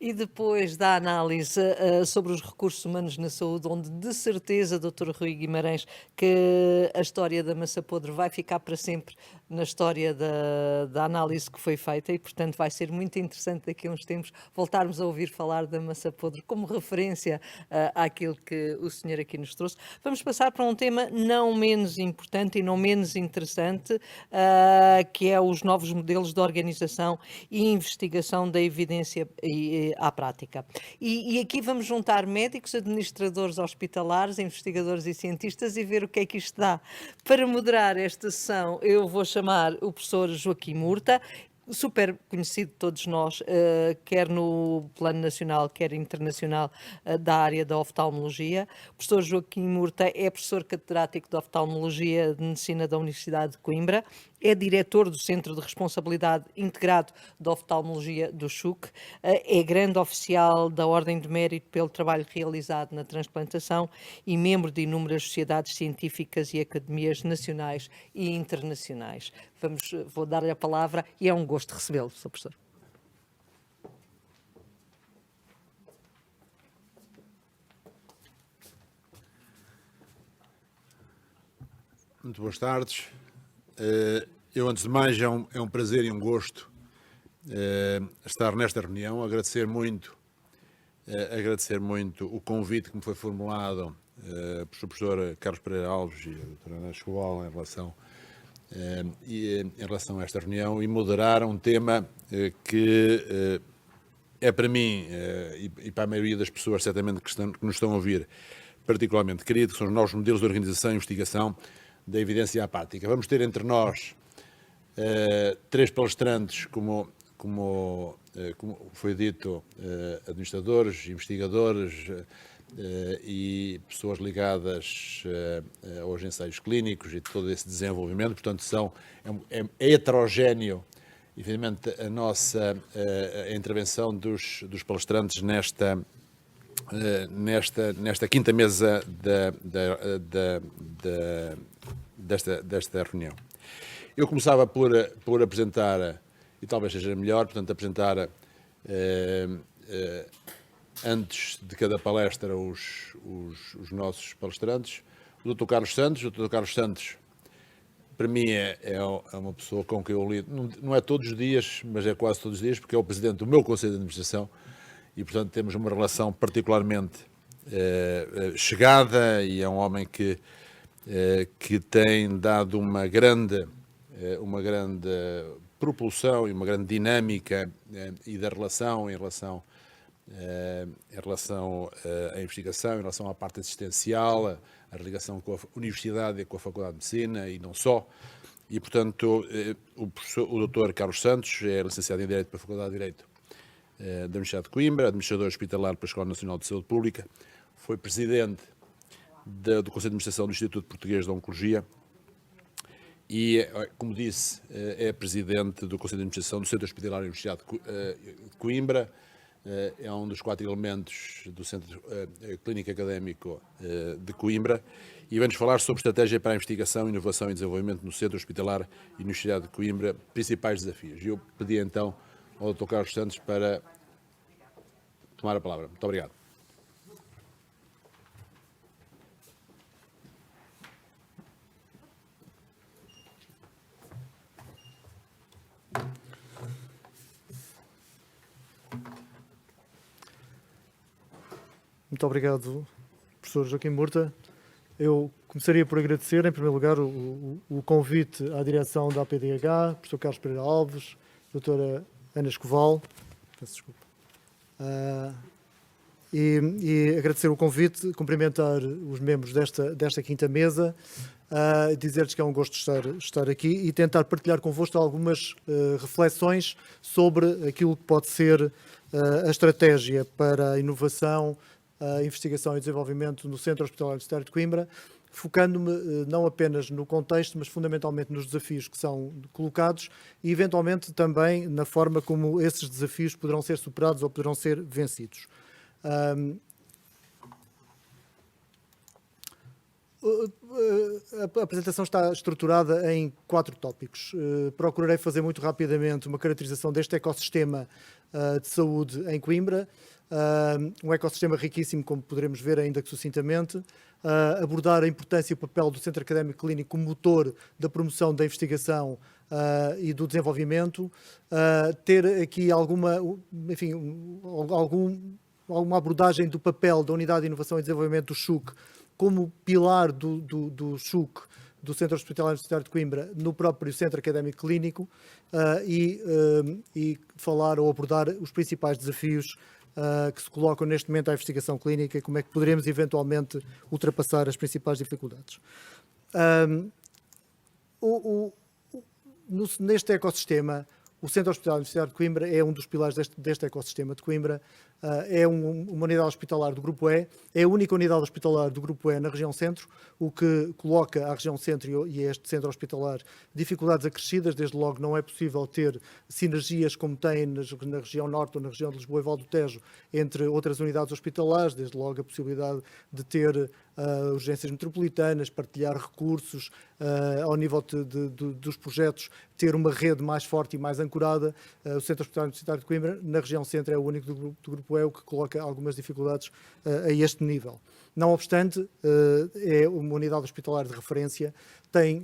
E depois da análise sobre os recursos humanos na saúde, onde de certeza, Dr. Rui Guimarães, que a história da massa podre vai ficar para sempre na história da análise que foi feita e, portanto, vai ser muito interessante daqui a uns tempos voltarmos a ouvir falar da massa podre como referência àquilo que o senhor aqui nos trouxe. Vamos passar para um tema não menos importante e não menos interessante, que é os novos modelos de organização e investigação da evidência à prática. E aqui vamos juntar médicos, administradores hospitalares, investigadores e cientistas e ver o que é que isto dá. Para moderar esta sessão, eu vou chamar o professor Joaquim Murta, super conhecido de todos nós, quer no plano nacional, quer internacional, da área da oftalmologia. O professor Joaquim Murta é professor catedrático de oftalmologia de medicina da Universidade de Coimbra, é diretor do Centro de Responsabilidade Integrado de Oftalmologia do CHUC, é grande oficial da Ordem de Mérito pelo trabalho realizado na transplantação e membro de inúmeras sociedades científicas e academias nacionais e internacionais. Vou dar-lhe a palavra e é um gosto recebê-lo, Sr. Professor. Muito boas tardes. Eu, antes de mais, é um prazer e um gosto estar nesta reunião. Agradecer muito o convite que me foi formulado pelo professor Carlos Pereira Alves e a doutora Ana Escobar em relação a esta reunião e moderar um tema que é para mim e para a maioria das pessoas, certamente, que nos estão a ouvir, particularmente querido, que são os novos modelos de organização e investigação da evidência apática. Vamos ter entre nós três palestrantes, como foi dito, administradores, investigadores e pessoas ligadas aos ensaios clínicos e todo esse desenvolvimento. Portanto, é heterogéneo, evidentemente, a intervenção dos palestrantes nesta quinta mesa desta reunião. Eu começava por apresentar, e talvez seja melhor, portanto, apresentar antes de cada palestra os nossos palestrantes. O Dr. Carlos Santos. O Dr. Carlos Santos, para mim, é uma pessoa com quem eu lido, não é todos os dias, mas é quase todos os dias, porque é o presidente do meu Conselho de Administração e, portanto, temos uma relação particularmente chegada e é um homem que tem dado uma grande propulsão e uma grande dinâmica e da relação em relação à investigação, em relação à parte assistencial, a ligação com a Universidade e com a Faculdade de Medicina e não só. E, portanto, o Dr. Carlos Santos é licenciado em Direito pela Faculdade de Direito da Universidade de Coimbra, administrador hospitalar pela Escola Nacional de Saúde Pública, foi presidente do Conselho de Administração do Instituto Português de Oncologia e, como disse, é presidente do Conselho de Administração do Centro Hospitalar da Universidade de Coimbra, é um dos 4 elementos do Centro Clínico Académico de Coimbra e vamos falar sobre estratégia para a investigação, inovação e desenvolvimento no Centro Hospitalar e Universidade de Coimbra, principais desafios. Eu pedi então ao Dr. Carlos Santos para tomar a palavra. Muito obrigado. Muito obrigado, professor Joaquim Murta. Eu começaria por agradecer, em primeiro lugar, o convite à direção da APDH, professor Carlos Pereira Alves, doutora Ana Escoval, peço desculpa, e agradecer o convite, cumprimentar os membros desta quinta mesa, dizer-lhes que é um gosto estar aqui e tentar partilhar convosco algumas reflexões sobre aquilo que pode ser a estratégia para a inovação, a investigação e desenvolvimento no Centro Hospitalar Universitário de Coimbra, focando-me não apenas no contexto, mas fundamentalmente nos desafios que são colocados e, eventualmente, também na forma como esses desafios poderão ser superados ou poderão ser vencidos. A apresentação está estruturada em 4 tópicos. Procurarei fazer muito rapidamente uma caracterização deste ecossistema de saúde em Coimbra, um ecossistema riquíssimo, como poderemos ver, ainda que sucintamente, abordar a importância e o papel do Centro Académico Clínico como motor da promoção da investigação e do desenvolvimento, ter aqui alguma abordagem do papel da Unidade de Inovação e Desenvolvimento do SHUC como pilar do SHUC, do Centro Hospitalar Universitário de Coimbra, no próprio Centro Académico Clínico, e falar ou abordar os principais desafios que se colocam neste momento à investigação clínica e como é que poderemos eventualmente ultrapassar as principais dificuldades. Neste ecossistema, o Centro Hospitalar Universitário de Coimbra é um dos pilares deste ecossistema de Coimbra. É uma unidade hospitalar do Grupo E, é a única unidade hospitalar do Grupo E na região centro, o que coloca a região centro e este centro hospitalar dificuldades acrescidas. Desde logo não é possível ter sinergias como tem na região norte ou na região de Lisboa e Val do Tejo entre outras unidades hospitalares, desde logo a possibilidade de ter urgências metropolitanas, partilhar recursos, ao nível dos projetos, ter uma rede mais forte e mais ancorada. O Centro Hospitalar Universitário de Coimbra, na região centro, é o único do Grupo E, o que coloca algumas dificuldades a este nível. Não obstante, é uma unidade hospitalar de referência, tem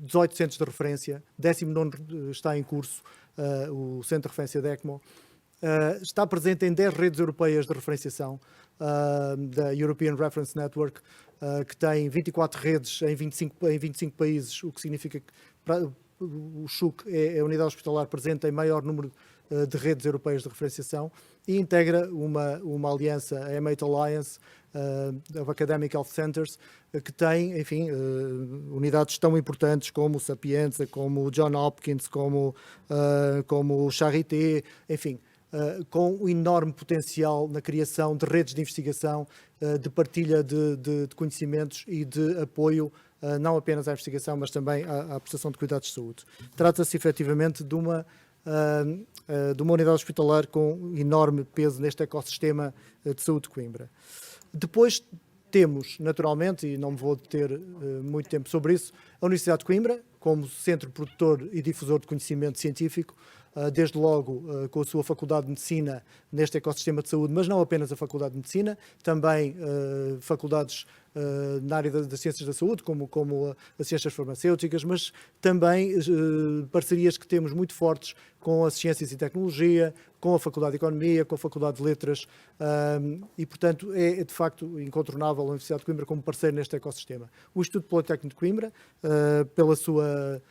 18 centros de referência, 19º está em curso, o Centro de Referência de ECMO, está presente em 10 redes europeias de referenciação, da European Reference Network, que tem 24 redes em 25 países, o que significa que o SHUC é a unidade hospitalar presente em maior número de redes europeias de referenciação e integra uma aliança, a M8 Alliance of Academic Health Centers, que tem, enfim, unidades tão importantes como o Sapienza, como o John Hopkins, como o Charité, enfim, com um enorme potencial na criação de redes de investigação, de partilha de conhecimentos e de apoio não apenas à investigação, mas também à prestação de cuidados de saúde. Trata-se efetivamente de uma unidade hospitalar com enorme peso neste ecossistema de saúde de Coimbra. Depois temos, naturalmente, e não me vou deter muito tempo sobre isso, a Universidade de Coimbra, como centro produtor e difusor de conhecimento científico, desde logo com a sua Faculdade de Medicina neste ecossistema de saúde, mas não apenas a Faculdade de Medicina, também faculdades na área das ciências da saúde, como as ciências farmacêuticas, mas também parcerias que temos muito fortes com as ciências e tecnologia, com a Faculdade de Economia, com a Faculdade de Letras, e, portanto, é de facto incontornável a Universidade de Coimbra como parceiro neste ecossistema. O Instituto Politécnico de Coimbra, pela sua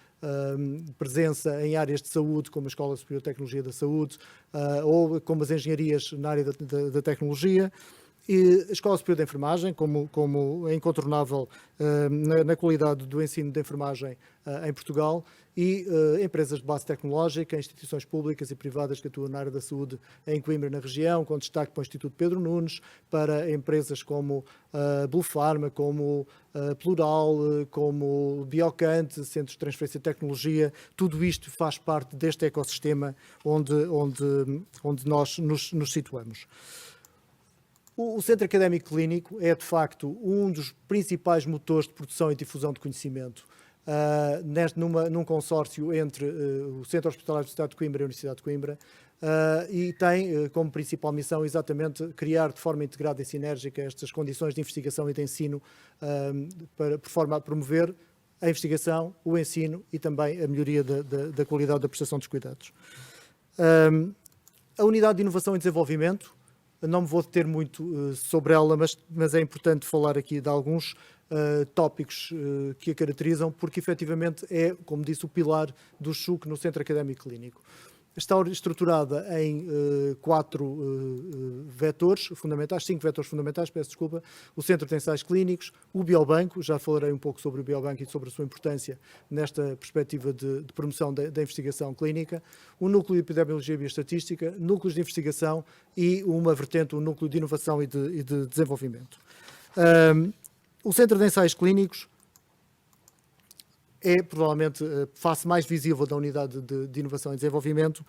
presença em áreas de saúde, como a Escola Superior de Tecnologia da Saúde, ou como as engenharias na área da tecnologia, e a Escola Superior de Enfermagem, como é incontornável na qualidade do ensino de enfermagem em Portugal, e empresas de base tecnológica, instituições públicas e privadas que atuam na área da saúde em Coimbra, na região, com destaque para o Instituto Pedro Nunes, para empresas como Blue Pharma, como Plural, como Biocante, Centros de Transferência de Tecnologia. Tudo isto faz parte deste ecossistema onde nós nos situamos. O Centro Académico Clínico é, de facto, um dos principais motores de produção e difusão de conhecimento num consórcio entre o Centro Hospitalar Universitário de Coimbra e a Universidade de Coimbra, e tem como principal missão exatamente criar de forma integrada e sinérgica estas condições de investigação e de ensino por forma a promover a investigação, o ensino e também a melhoria da qualidade da prestação dos cuidados. A Unidade de Inovação e Desenvolvimento, não me vou deter muito sobre ela, mas é importante falar aqui de alguns tópicos que a caracterizam, porque efetivamente é, como disse, o pilar do SHUC no Centro Académico Clínico. Está estruturada em 4 vetores fundamentais, 5 vetores fundamentais, peço desculpa: o Centro de Ensaios Clínicos, o Biobanco, já falarei um pouco sobre o Biobanco e sobre a sua importância nesta perspectiva de promoção da investigação clínica, o Núcleo de Epidemiologia e Bioestatística, núcleos de investigação e uma vertente, o Núcleo de Inovação e de Desenvolvimento. O Centro de Ensaios Clínicos é provavelmente a face mais visível da Unidade de Inovação e Desenvolvimento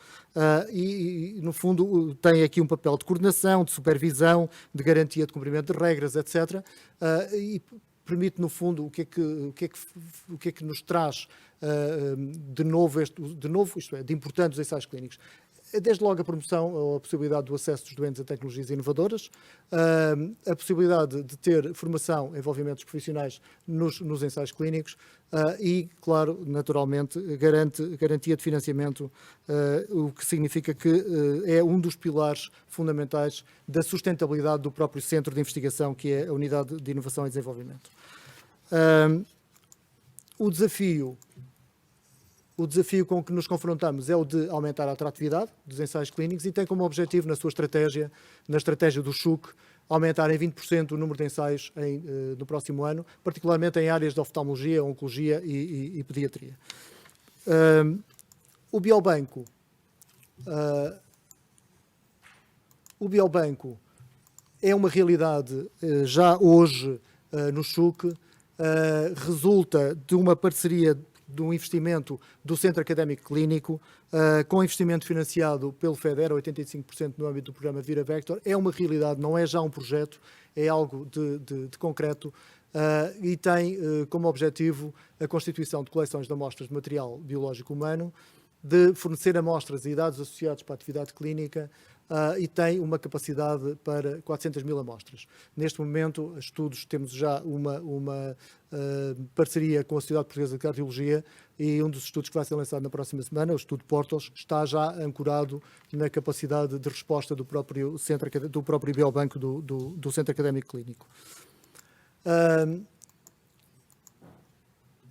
e, no fundo, tem aqui um papel de coordenação, de supervisão, de garantia de cumprimento de regras, etc. E permite, no fundo, o que é que nos traz de novo, isto é, de importante os ensaios clínicos. Desde logo a promoção ou a possibilidade do acesso dos doentes a tecnologias inovadoras, a possibilidade de ter formação, envolvimentos profissionais nos ensaios clínicos e, claro, naturalmente, garantia de financiamento, o que significa que é um dos pilares fundamentais da sustentabilidade do próprio centro de investigação, que é a Unidade de Inovação e Desenvolvimento. O desafio com que nos confrontamos é o de aumentar a atratividade dos ensaios clínicos e tem como objetivo, na estratégia do SHUC, aumentar em 20% o número de ensaios no próximo ano, particularmente em áreas de oftalmologia, oncologia e pediatria. O biobanco é uma realidade já hoje no SHUC, resulta de uma parceria de um investimento do Centro Académico Clínico, com investimento financiado pelo FEDER, 85% no âmbito do programa Vira Vector. É uma realidade, não é já um projeto, é algo de concreto e tem como objetivo a constituição de coleções de amostras de material biológico humano, de fornecer amostras e dados associados para a atividade clínica e tem uma capacidade para 400 mil amostras. Neste momento, temos já uma parceria com a Sociedade Portuguesa de Cardiologia e um dos estudos que vai ser lançado na próxima semana, o estudo Portos, está já ancorado na capacidade de resposta do próprio biobanco do Centro Académico Clínico.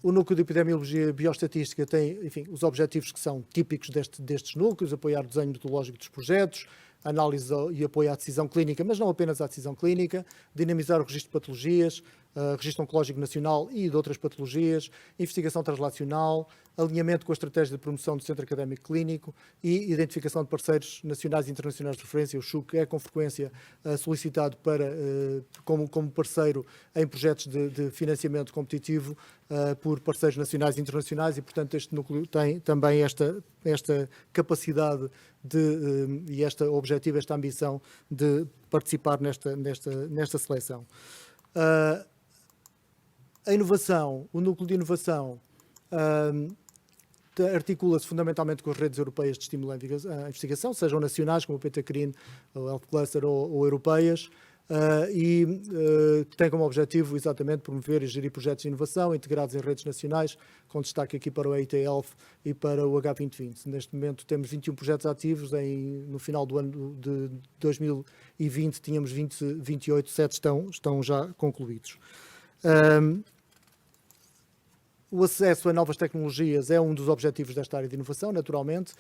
O núcleo de epidemiologia e bioestatística tem, enfim, os objetivos que são típicos destes núcleos: apoiar o desenho metodológico dos projetos, análise e apoio à decisão clínica, mas não apenas à decisão clínica, dinamizar o registro de patologias, registro oncológico nacional e de outras patologias, investigação translacional, alinhamento com a estratégia de promoção do Centro Académico Clínico e identificação de parceiros nacionais e internacionais de referência. O SHUC é com frequência solicitado como parceiro em projetos de financiamento competitivo por parceiros nacionais e internacionais e, portanto, este núcleo tem também esta capacidade e este objetivo, esta ambição de participar nesta seleção. A inovação, o núcleo de inovação articula-se fundamentalmente com as redes europeias de estímulo à investigação, sejam nacionais, como o PTCRIN, o Health Cluster ou europeias, e tem como objetivo exatamente promover e gerir projetos de inovação integrados em redes nacionais, com destaque aqui para o EIT Health e para o H2020. Neste momento temos 21 projetos ativos, no final do ano de 2020 tínhamos 28, 7 estão já concluídos. O acesso a novas tecnologias é um dos objetivos desta área de inovação, naturalmente.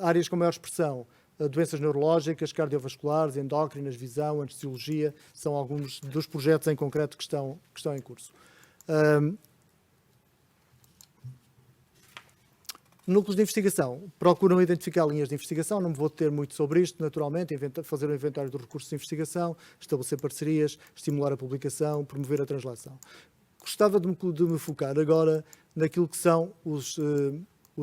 Áreas com maior expressão, doenças neurológicas, cardiovasculares, endócrinas, visão, anestesiologia, são alguns dos projetos em concreto que estão em curso. Núcleos de investigação procuram identificar linhas de investigação, não me vou deter muito sobre isto, naturalmente, fazer um inventário dos recursos de investigação, estabelecer parcerias, estimular a publicação, promover a translação. Gostava de me focar agora naquilo que são os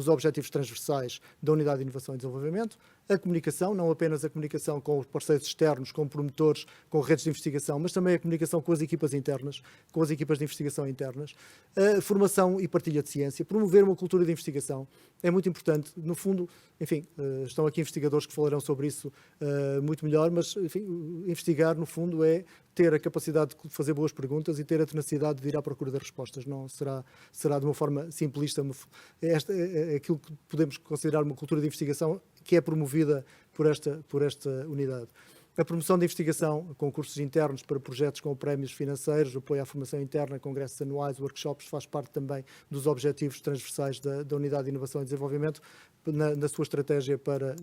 objetivos transversais da Unidade de Inovação e Desenvolvimento, a comunicação, não apenas a comunicação com os parceiros externos, com promotores, com redes de investigação, mas também a comunicação com as equipas internas, com as equipas de investigação internas, a formação e partilha de ciência, promover uma cultura de investigação é muito importante. No fundo, enfim, estão aqui investigadores que falarão sobre isso muito melhor, mas, enfim, investigar, no fundo, é ter a capacidade de fazer boas perguntas e ter a tenacidade de ir à procura das respostas. Não será de uma forma simplista. Esta é aquilo que podemos considerar uma cultura de investigação que é promovida por esta unidade. A promoção da investigação, concursos internos para projetos com prémios financeiros, apoio à formação interna, congressos anuais, workshops, faz parte também dos objetivos transversais da Unidade de Inovação e Desenvolvimento na sua estratégia para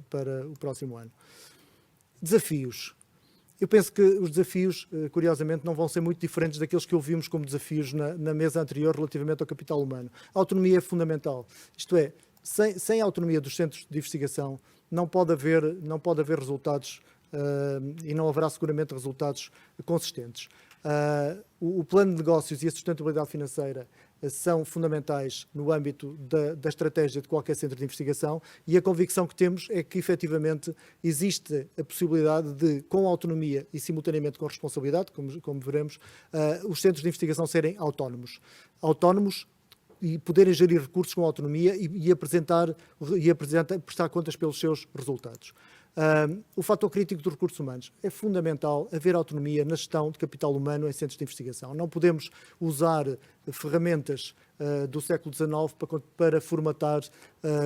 o próximo ano. Desafios. Eu penso que os desafios, curiosamente, não vão ser muito diferentes daqueles que ouvimos como desafios na mesa anterior relativamente ao capital humano. A autonomia é fundamental. Isto é, sem a autonomia dos centros de investigação, não pode haver resultados e não haverá seguramente resultados consistentes. O plano de negócios e a sustentabilidade financeira são fundamentais no âmbito da estratégia de qualquer centro de investigação, e a convicção que temos é que, efetivamente, existe a possibilidade de, com autonomia e simultaneamente com responsabilidade, como veremos, os centros de investigação serem autónomos e poderem gerir recursos com autonomia e prestar contas pelos seus resultados. O fator crítico dos recursos humanos. É fundamental haver autonomia na gestão de capital humano em centros de investigação. Não podemos usar ferramentas do século XIX para formatar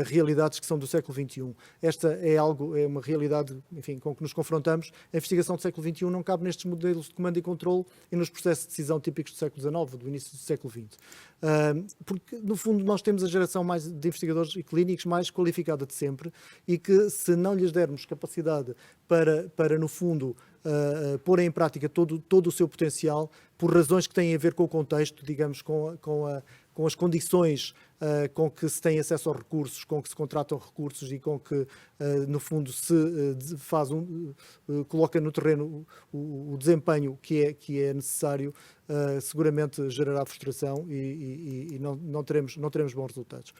realidades que são do século XXI. Esta é uma realidade, enfim, com que nos confrontamos. A investigação do século XXI não cabe nestes modelos de comando e controle e nos processos de decisão típicos do século XIX, do início do século XX. Porque, no fundo, nós temos a geração de investigadores e clínicos mais qualificada de sempre, e que, se não lhes dermos capacidade para no fundo, pôr em prática todo o seu potencial, por razões que têm a ver com o contexto, digamos, com as condições com que se tem acesso aos recursos, com que se contratam recursos e com que, no fundo, se coloca no terreno o desempenho que é necessário, seguramente gerará frustração e não teremos bons resultados.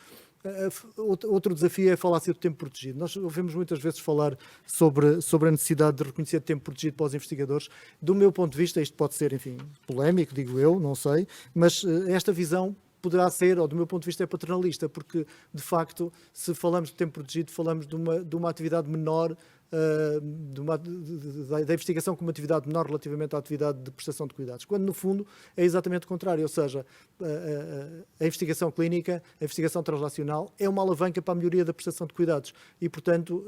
Outro desafio é a falácia do tempo protegido. Nós ouvimos muitas vezes falar sobre a necessidade de reconhecer tempo protegido para os investigadores. Do meu ponto de vista, isto pode ser, enfim, polémico, digo eu, não sei, mas esta visão poderá ser, ou do meu ponto de vista, é paternalista, porque, de facto, se falamos de tempo protegido, falamos de uma atividade menor, da investigação como atividade menor relativamente à atividade de prestação de cuidados, quando no fundo é exatamente o contrário, ou seja, a investigação clínica, a investigação translacional é uma alavanca para a melhoria da prestação de cuidados e, portanto,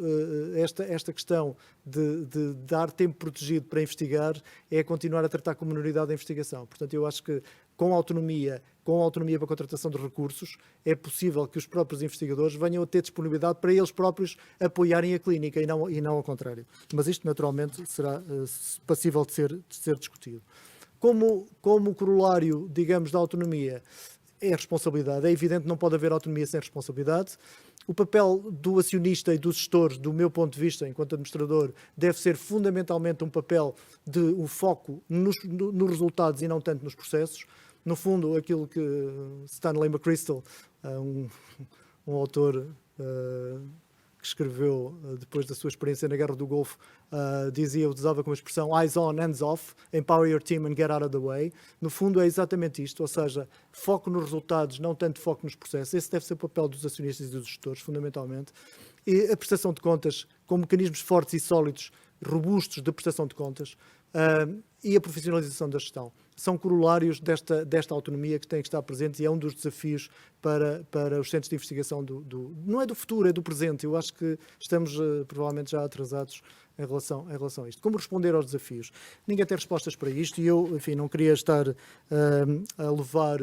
esta questão de dar tempo protegido para investigar é continuar a tratar como minoridade a investigação. Portanto, eu acho que com autonomia para a contratação de recursos, é possível que os próprios investigadores venham a ter disponibilidade para eles próprios apoiarem a clínica e não ao contrário. Mas isto, naturalmente, será passível de ser discutido. Como corolário, digamos, da autonomia é a responsabilidade. É evidente que não pode haver autonomia sem responsabilidade. O papel do acionista e dos gestores, do meu ponto de vista, enquanto administrador, deve ser fundamentalmente um papel de um foco nos resultados e não tanto nos processos. No fundo, aquilo que Stanley McChrystal, um autor que escreveu depois da sua experiência na Guerra do Golfo, usava como expressão eyes on, hands off, empower your team and get out of the way. No fundo é exatamente isto, ou seja, foco nos resultados, não tanto foco nos processos. Esse deve ser o papel dos acionistas e dos gestores, fundamentalmente. E a prestação de contas, com mecanismos fortes e sólidos, robustos de prestação de contas, e a profissionalização da gestão. São corolários desta autonomia que tem que estar presente e é um dos desafios para os centros de investigação não é do futuro, é do presente. Eu acho que estamos provavelmente já atrasados em relação a isto. Como responder aos desafios? Ninguém tem respostas para isto e eu, enfim, não queria estar a levar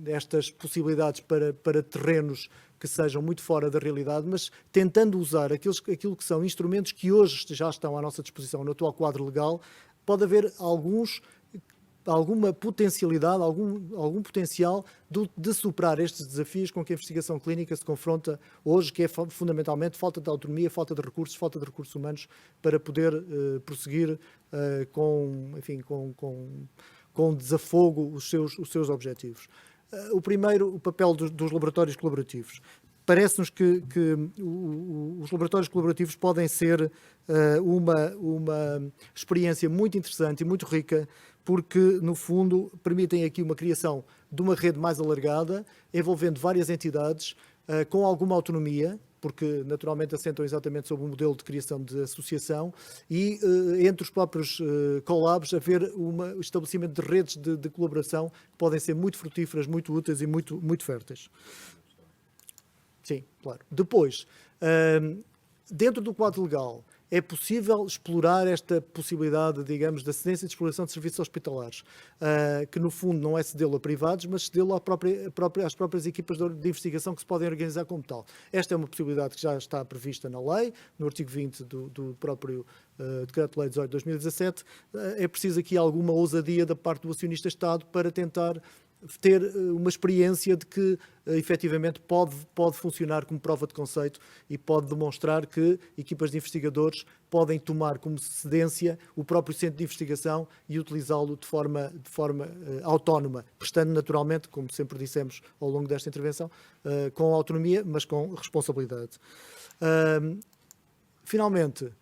estas possibilidades para terrenos que sejam muito fora da realidade, mas tentando usar aquilo que são instrumentos que hoje já estão à nossa disposição no atual quadro legal. Pode haver alguma potencialidade, algum potencial de superar estes desafios com que a investigação clínica se confronta hoje, que é fundamentalmente falta de autonomia, falta de recursos humanos para poder prosseguir com desafogo os seus objetivos. O primeiro, o papel dos laboratórios colaborativos. Parece-nos que os laboratórios colaborativos podem ser uma experiência muito interessante e muito rica, porque, no fundo, permitem aqui uma criação de uma rede mais alargada, envolvendo várias entidades, com alguma autonomia, porque naturalmente assentam exatamente sobre um modelo de criação de associação, e entre os próprios collabs haver o estabelecimento de redes de colaboração que podem ser muito frutíferas, muito úteis e muito férteis. Sim, claro. Depois, dentro do quadro legal, é possível explorar esta possibilidade, digamos, da cedência de exploração de serviços hospitalares, que no fundo não é cedê-lo a privados, mas cedê-lo às próprias equipas de investigação que se podem organizar como tal. Esta é uma possibilidade que já está prevista na lei, no artigo 20 do próprio Decreto-Lei 18/2017. É preciso aqui alguma ousadia da parte do acionista-Estado para tentar ter uma experiência de que efetivamente pode funcionar como prova de conceito e pode demonstrar que equipas de investigadores podem tomar como cedência o próprio centro de investigação e utilizá-lo de forma autónoma, prestando naturalmente, como sempre dissemos ao longo desta intervenção, com autonomia, mas com responsabilidade. Finalmente,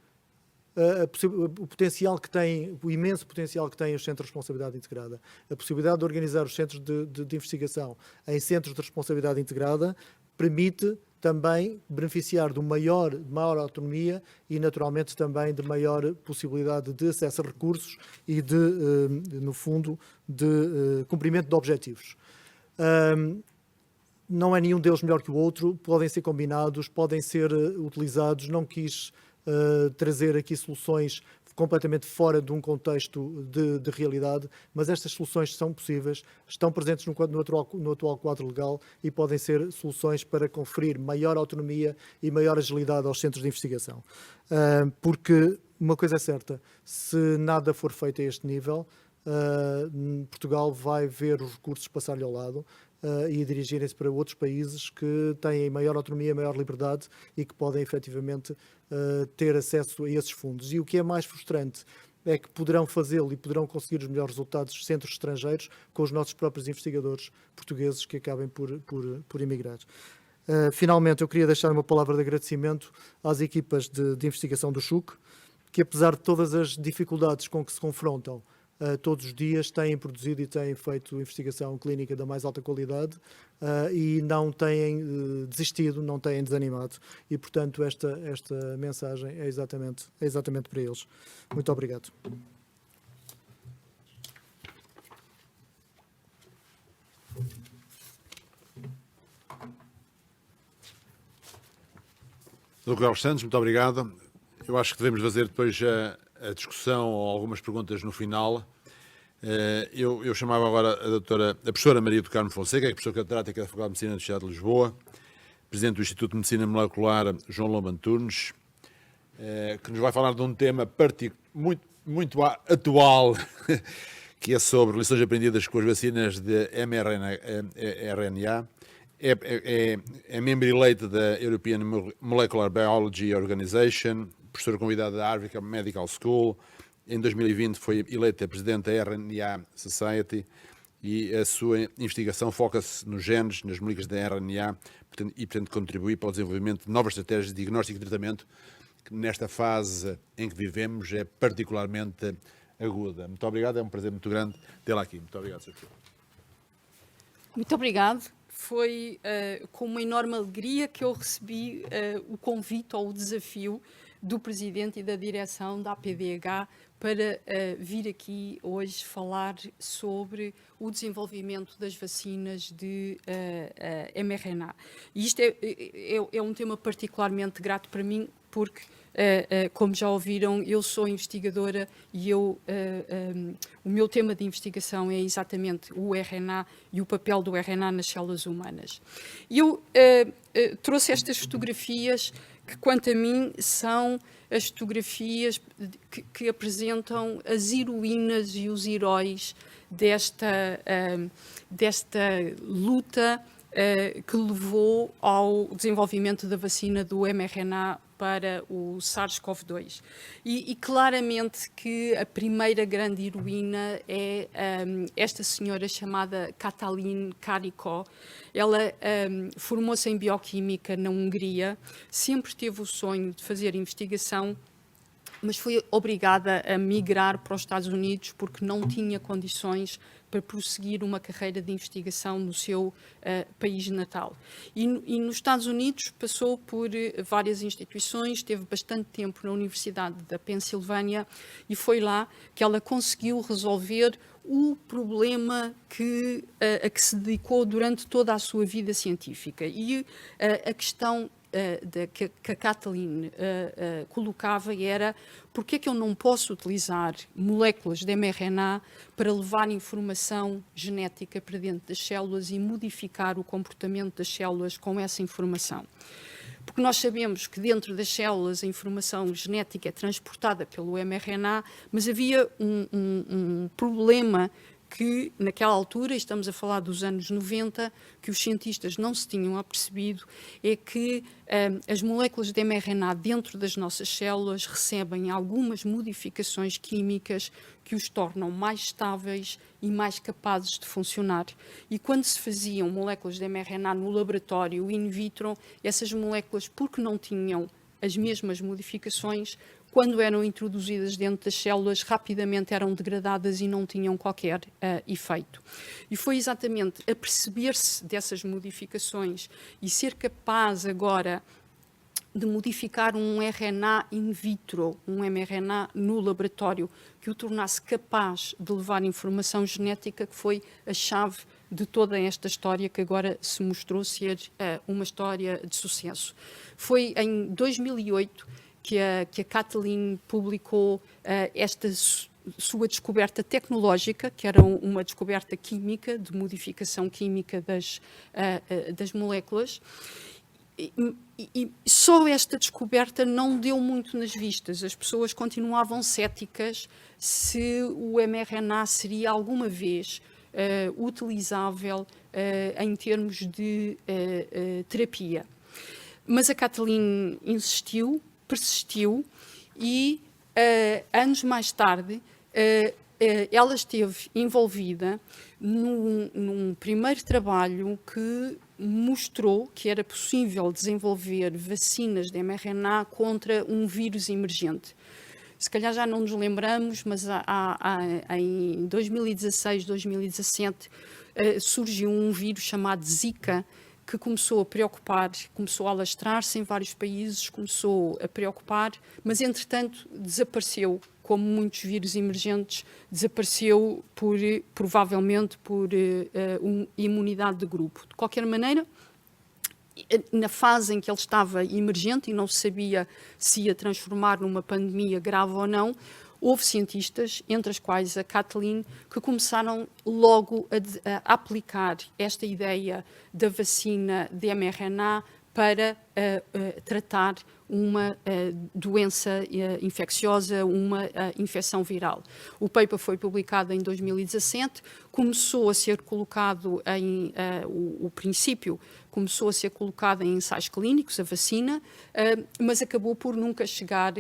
o potencial que tem, o imenso potencial que têm os centros de responsabilidade integrada, a possibilidade de organizar os centros de investigação em centros de responsabilidade integrada, permite também beneficiar de maior autonomia e, naturalmente, também de maior possibilidade de acesso a recursos e no fundo, de cumprimento de objetivos. Não é nenhum deles melhor que o outro, podem ser combinados, podem ser utilizados, não quis trazer aqui soluções completamente fora de um contexto de realidade, mas estas soluções são possíveis, estão presentes no atual quadro legal e podem ser soluções para conferir maior autonomia e maior agilidade aos centros de investigação. Porque uma coisa é certa, se nada for feito a este nível, Portugal vai ver os recursos passar-lhe ao lado e dirigirem-se para outros países que têm maior autonomia, maior liberdade e que podem efetivamente ter acesso a esses fundos. E o que é mais frustrante é que poderão fazê-lo e poderão conseguir os melhores resultados centros estrangeiros com os nossos próprios investigadores portugueses que acabem por emigrar. Finalmente, eu queria deixar uma palavra de agradecimento às equipas de investigação do CHUC, que apesar de todas as dificuldades com que se confrontam todos os dias, têm produzido e têm feito investigação clínica da mais alta qualidade e não têm desistido, não têm desanimado. E, portanto, esta mensagem é exatamente para eles. Muito obrigado. Dr. Carlos Santos, muito obrigado. Eu acho que devemos fazer depois a discussão ou algumas perguntas no final. Eu chamava agora a professora Maria do Carmo Fonseca, que é professora catedrática da Faculdade de Medicina da Universidade de Lisboa, presidente do Instituto de Medicina Molecular, João Lomba Antunes, que nos vai falar de um tema muito atual, que é sobre lições aprendidas com as vacinas de mRNA. É member elect da European Molecular Biology Organization, professora convidada da Harvard Medical School. Em 2020 foi eleita presidente da RNA Society e a sua investigação foca-se nos genes, nas moléculas da RNA e pretende contribuir para o desenvolvimento de novas estratégias de diagnóstico e tratamento, que nesta fase em que vivemos é particularmente aguda. Muito obrigado, é um prazer muito grande tê-la aqui. Muito obrigado, Sr. Professor. Muito obrigado. Foi com uma enorme alegria que eu recebi o convite ou o desafio do Presidente e da direção da APDH para vir aqui hoje falar sobre o desenvolvimento das vacinas de mRNA. E isto é um tema particularmente grato para mim, porque, como já ouviram, eu sou investigadora e o meu tema de investigação é exatamente o RNA e o papel do RNA nas células humanas. Eu trouxe estas fotografias que, quanto a mim, são as fotografias que apresentam as heroínas e os heróis desta luta que levou ao desenvolvimento da vacina do mRNA para o SARS-CoV-2. E claramente que a primeira grande heroína é esta senhora chamada Katalin Karikó. Ela formou-se em bioquímica na Hungria, sempre teve o sonho de fazer investigação, mas foi obrigada a migrar para os Estados Unidos porque não tinha condições para prosseguir uma carreira de investigação no seu país natal. E nos Estados Unidos passou por várias instituições, teve bastante tempo na Universidade da Pensilvânia e foi lá que ela conseguiu resolver o problema a que se dedicou durante toda a sua vida científica. E a questão que a Katalin colocava era: porque é que eu não posso utilizar moléculas de mRNA para levar informação genética para dentro das células e modificar o comportamento das células com essa informação? Porque nós sabemos que dentro das células a informação genética é transportada pelo mRNA, mas havia um problema que naquela altura, estamos a falar dos anos 90, que os cientistas não se tinham apercebido, é que as moléculas de mRNA dentro das nossas células recebem algumas modificações químicas que os tornam mais estáveis e mais capazes de funcionar. E quando se faziam moléculas de mRNA no laboratório in vitro, essas moléculas, porque não tinham as mesmas modificações, quando eram introduzidas dentro das células, rapidamente eram degradadas e não tinham qualquer efeito. E foi exatamente a perceber-se dessas modificações e ser capaz agora de modificar um RNA in vitro, um mRNA no laboratório, que o tornasse capaz de levar informação genética, que foi a chave de toda esta história que agora se mostrou ser uma história de sucesso. Foi em 2008 que a Kathleen publicou esta sua descoberta tecnológica, que era uma descoberta química, de modificação química das moléculas. E só esta descoberta não deu muito nas vistas. As pessoas continuavam céticas se o mRNA seria alguma vez utilizável em termos de terapia. Mas a Kathleen insistiu, persistiu e, anos mais tarde, ela esteve envolvida num primeiro trabalho que mostrou que era possível desenvolver vacinas de mRNA contra um vírus emergente. Se calhar já não nos lembramos, mas em 2016, 2017, surgiu um vírus chamado Zika, que começou a preocupar, começou a alastrar-se em vários países, começou a preocupar, mas entretanto desapareceu, como muitos vírus emergentes, desapareceu provavelmente por imunidade de grupo. De qualquer maneira, na fase em que ele estava emergente e não se sabia se ia transformar numa pandemia grave ou não, houve cientistas, entre as quais a Kathleen, que começaram logo a aplicar esta ideia da vacina de mRNA para tratar uma doença infecciosa, uma infecção viral. O paper foi publicado em 2017, começou a ser colocado o princípio começou a ser colocado em ensaios clínicos, a vacina, mas acabou por nunca chegar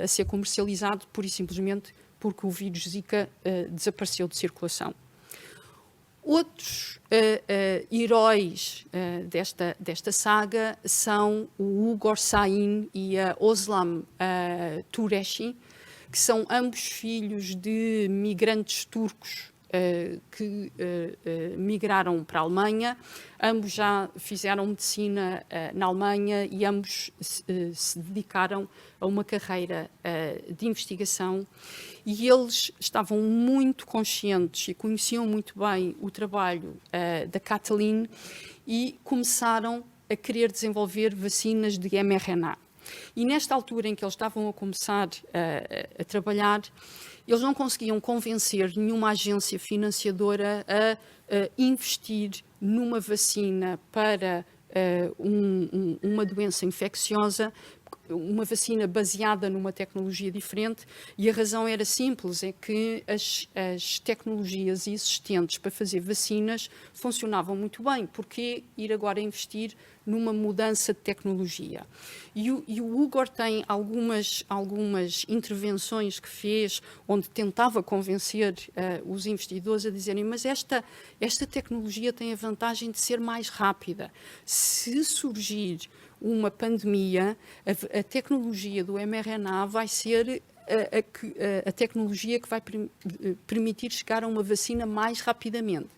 a ser comercializado, pura e simplesmente porque o vírus Zika desapareceu de circulação. Outros heróis desta saga são o Uğur Şahin e a Özlem Türeci, que são ambos filhos de migrantes turcos que migraram para a Alemanha. Ambos já fizeram medicina na Alemanha e ambos se dedicaram a uma carreira de investigação. E eles estavam muito conscientes e conheciam muito bem o trabalho da Kathleen e começaram a querer desenvolver vacinas de mRNA. E nesta altura em que eles estavam a começar a trabalhar, eles não conseguiam convencer nenhuma agência financiadora a investir numa vacina para uma doença infecciosa, uma vacina baseada numa tecnologia diferente, e a razão era simples, é que as tecnologias existentes para fazer vacinas funcionavam muito bem. Porquê ir agora investir numa mudança de tecnologia? E o Uğur tem algumas intervenções que fez, onde tentava convencer os investidores a dizerem, mas esta tecnologia tem a vantagem de ser mais rápida. Se surgir uma pandemia, a tecnologia do mRNA vai ser a tecnologia que vai permitir chegar a uma vacina mais rapidamente.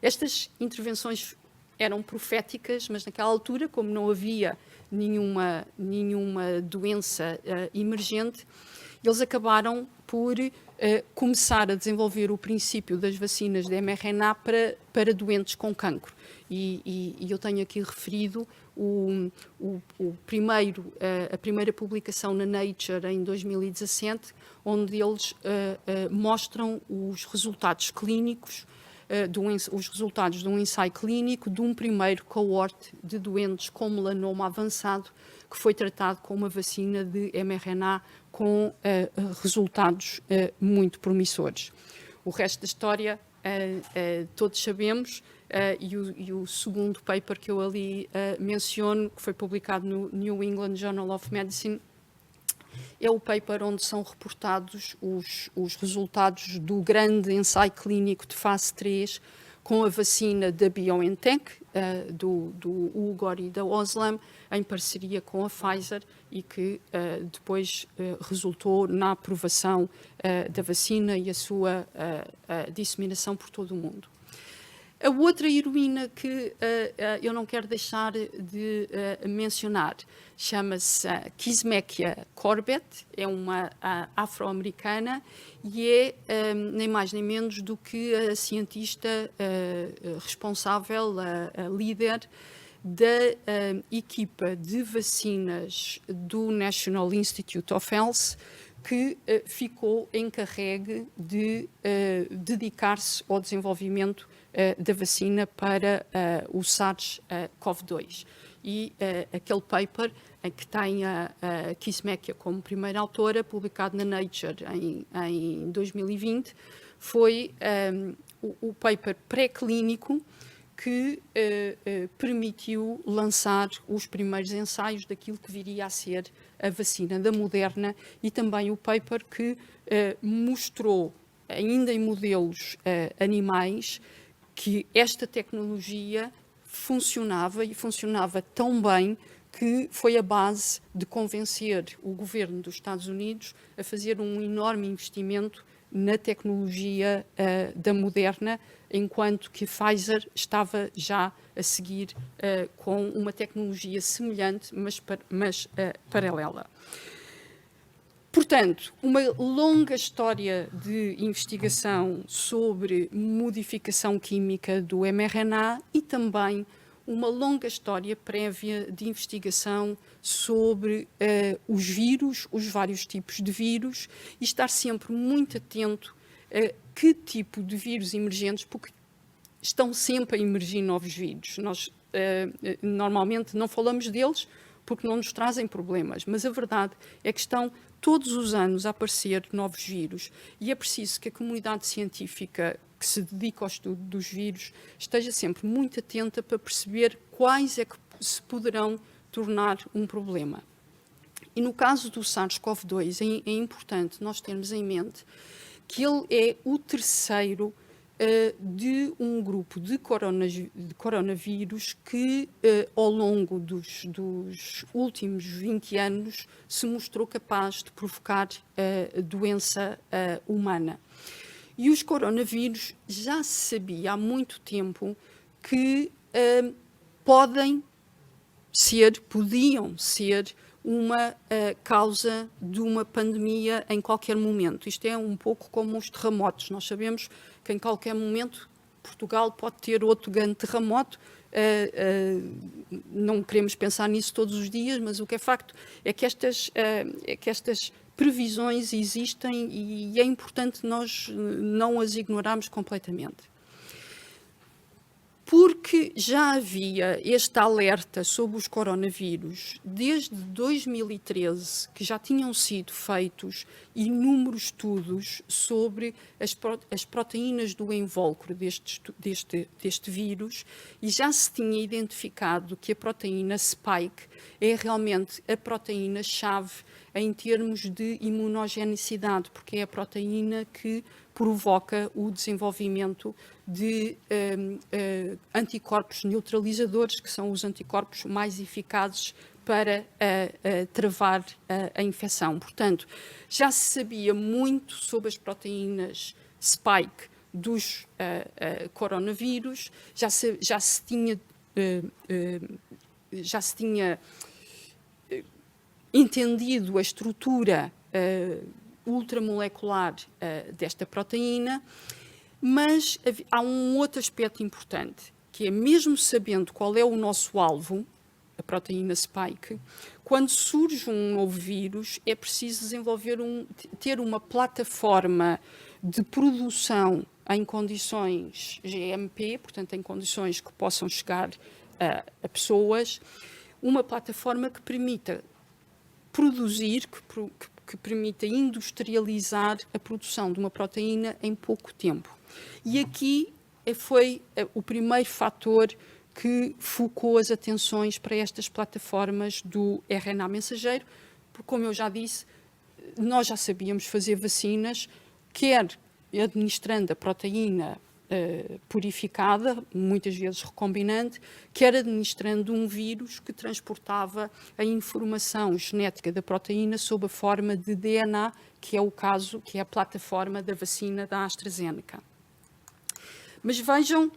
Estas intervenções eram proféticas, mas naquela altura, como não havia nenhuma doença emergente, eles acabaram por começar a desenvolver o princípio das vacinas de mRNA para doentes com cancro. E eu tenho aqui referido a primeira publicação na Nature em 2017, onde eles mostram os resultados clínicos, os resultados de um ensaio clínico de um primeiro cohorte de doentes com melanoma avançado, que foi tratado com uma vacina de mRNA com resultados muito promissores. O resto da história todos sabemos, e o segundo paper que eu ali menciono, que foi publicado no New England Journal of Medicine, é o paper onde são reportados os resultados do grande ensaio clínico de fase 3 com a vacina da BioNTech, do Ugor e da Oslam, em parceria com a Pfizer, e que depois resultou na aprovação da vacina e a sua disseminação por todo o mundo. A outra heroína que eu não quero deixar de mencionar chama-se Kizzmekia Corbett, é uma afro-americana e é nem mais nem menos do que a cientista responsável, a líder da equipa de vacinas do National Institute of Health, que ficou encarregue de dedicar-se ao desenvolvimento da vacina para o SARS-CoV-2. E aquele paper em que tem a Kizzmekia como primeira autora, publicado na Nature em 2020, foi o paper pré-clínico que permitiu lançar os primeiros ensaios daquilo que viria a ser a vacina da Moderna, e também o paper que mostrou, ainda em modelos animais, que esta tecnologia funcionava, e funcionava tão bem que foi a base de convencer o governo dos Estados Unidos a fazer um enorme investimento na tecnologia da Moderna, enquanto que a Pfizer estava já a seguir com uma tecnologia semelhante, mas paralela. Portanto, uma longa história de investigação sobre modificação química do mRNA e também uma longa história prévia de investigação sobre os vírus, os vários tipos de vírus, e estar sempre muito atento a que tipo de vírus emergentes, porque estão sempre a emergir novos vírus. Nós normalmente não falamos deles porque não nos trazem problemas, mas a verdade é que estão todos os anos a aparecer novos vírus, e é preciso que a comunidade científica que se dedica ao estudo dos vírus esteja sempre muito atenta para perceber quais é que se poderão tornar um problema. E no caso do SARS-CoV-2 é importante nós termos em mente que ele é o terceiro de um grupo de coronavírus que, ao longo dos últimos 20 anos, se mostrou capaz de provocar doença humana. E os coronavírus já se sabia há muito tempo que podiam ser uma causa de uma pandemia em qualquer momento. Isto é um pouco como os terremotos. Nós sabemos que em qualquer momento Portugal pode ter outro grande terremoto. Não queremos pensar nisso todos os dias, mas o que é facto é que estas previsões existem e é importante nós não as ignorarmos completamente. Porque já havia este alerta sobre os coronavírus desde 2013, que já tinham sido feitos inúmeros estudos sobre as proteínas do invólucro deste vírus, e já se tinha identificado que a proteína spike é realmente a proteína-chave em termos de imunogenicidade, porque é a proteína que provoca o desenvolvimento de anticorpos neutralizadores, que são os anticorpos mais eficazes para travar a infecção. Portanto, já se sabia muito sobre as proteínas spike dos coronavírus, já se tinha entendido a estrutura ultramolecular desta proteína, mas há um outro aspecto importante, que é, mesmo sabendo qual é o nosso alvo, a proteína spike, quando surge um novo vírus, é preciso ter uma plataforma de produção em condições GMP, portanto em condições que possam chegar a pessoas, uma plataforma que permita produzir, que que permita industrializar a produção de uma proteína em pouco tempo. E aqui foi o primeiro fator que focou as atenções para estas plataformas do RNA mensageiro, porque, como eu já disse, nós já sabíamos fazer vacinas, quer administrando a proteína purificada, muitas vezes recombinante, quer administrando um vírus que transportava a informação genética da proteína sob a forma de DNA, que é o caso, que é a plataforma da vacina da AstraZeneca. Mas vejam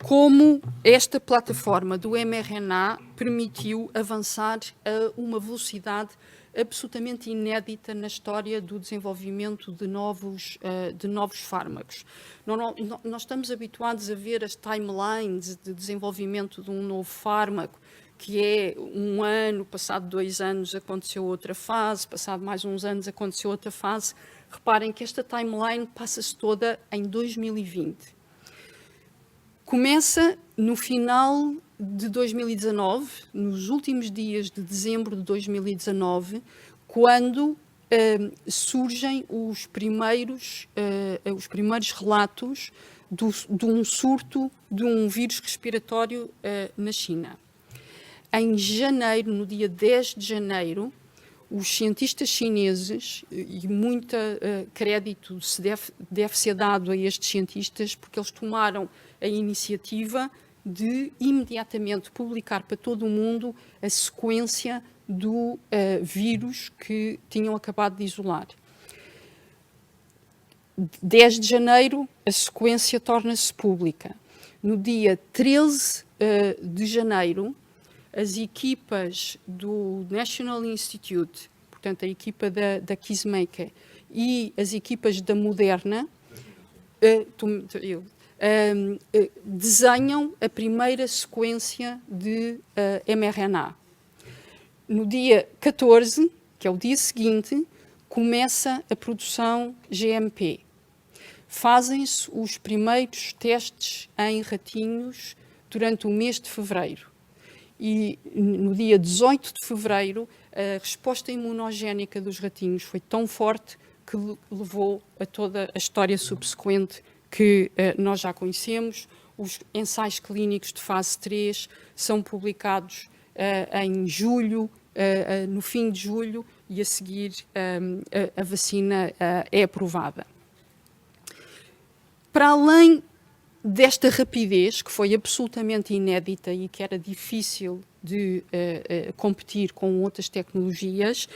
como esta plataforma do mRNA permitiu avançar a uma velocidade absolutamente inédita na história do desenvolvimento de novos fármacos. Nós estamos habituados a ver as timelines de desenvolvimento de um novo fármaco, que é 1 ano, passado 2 anos aconteceu outra fase, passado mais uns anos aconteceu outra fase. Reparem que esta timeline passa-se toda em 2020. Começa no final de 2019, nos últimos dias de dezembro de 2019, quando surgem os primeiros relatos de um surto de um vírus respiratório na China. Em janeiro, no dia 10 de janeiro, os cientistas chineses, e muito crédito deve ser dado a estes cientistas, porque eles tomaram a iniciativa de imediatamente publicar para todo o mundo a sequência do vírus que tinham acabado de isolar. 10 de janeiro, a sequência torna-se pública. No dia 13 de janeiro, as equipas do National Institute, portanto a equipa da Kissmaker e as equipas da Moderna, desenham a primeira sequência de mRNA. No dia 14, que é o dia seguinte, começa a produção GMP. Fazem-se os primeiros testes em ratinhos durante o mês de fevereiro. E no dia 18 de fevereiro, a resposta imunogénica dos ratinhos foi tão forte que levou a toda a história subsequente que nós já conhecemos. Os ensaios clínicos de fase 3 são publicados em julho, no fim de julho, e a seguir a vacina é aprovada. Para além desta rapidez, que foi absolutamente inédita e que era difícil de competir com outras tecnologias,